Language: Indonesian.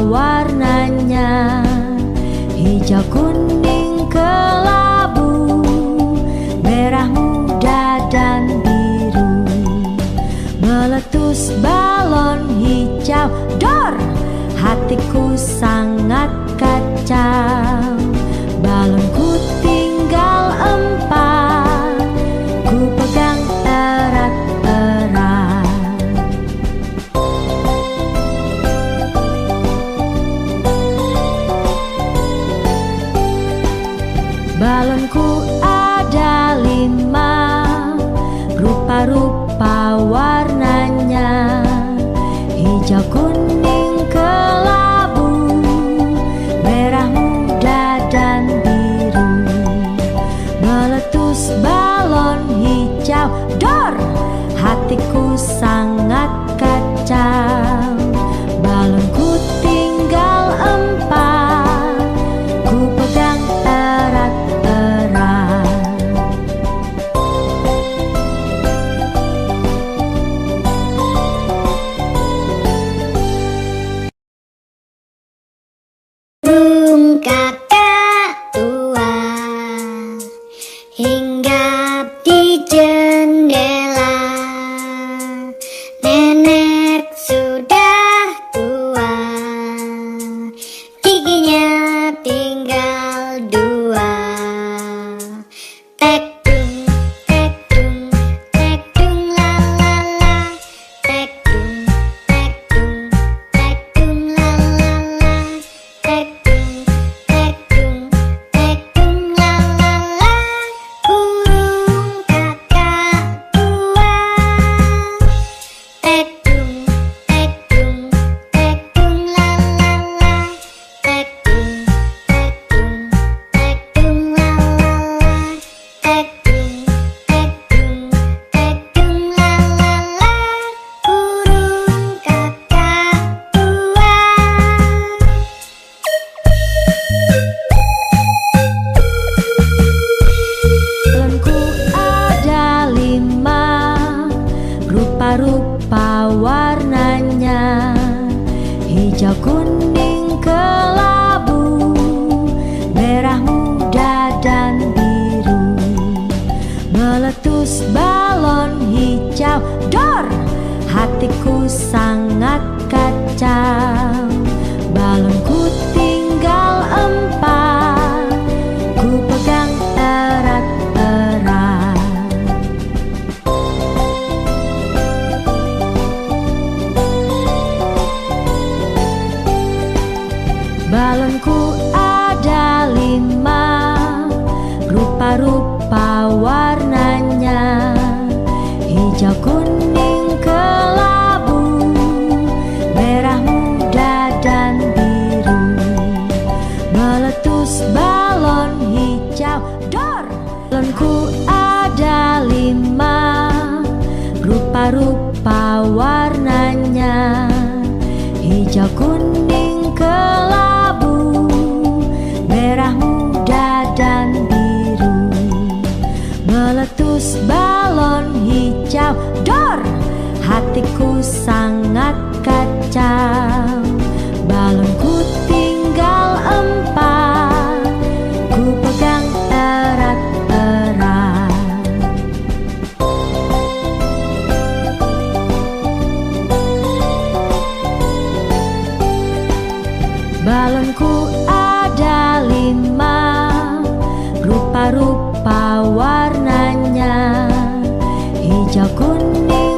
warnanya hijau kuning kelabu, merah muda dan biru. Meletus balon hijau, dor, hatiku sangat kacau. Balonku tinggal 4, ku pegang erat-erat. Balonku ada 5, rupa-rupa warnanya hijau kuning kelabu, merah muda dan biru. Meletus balon hijau, dor, hatiku sangat kacau. Balonku tinggal 4, ku pegang erat-erat. Burung kakak tua hinggap di jendela. Nenek sudah tua, giginya tinggal 2. Tek dung, tek dung, tek dung la la la. Tek dung, tek dung, tek dung la la la. Tek dung, tek dung, tek dung la la la. Burung kakak tua. Tek dung, tek dung, tek dung la la la. Tek dung, tek dung, tek dung la la la. Tek dung, tek dung, tek dung la la la. Burung kakak tua. Balonku ada 5, rupa-rupa warnanya hijau kuning kelabu, merah muda dan biru. Meletus balon hijau, dor, hatiku sangat kacau. Balonku tinggal 4, ku pegang erat-erat. Balonku ada 5, rupa-rupa warnanya hijau kuning kelabu, merah muda dan biru. Meletus balon hijau, dor, balonku ada 5, rupa-rupa warnanya hijau kuning kelabu, merah muda dan biru. Meletus balon hijau, dor, hatiku sangat kacau. Balonku tinggal 4, ku pegang erat-erat. Balonku ada 5, rupa-rupa warnanya hijau kuning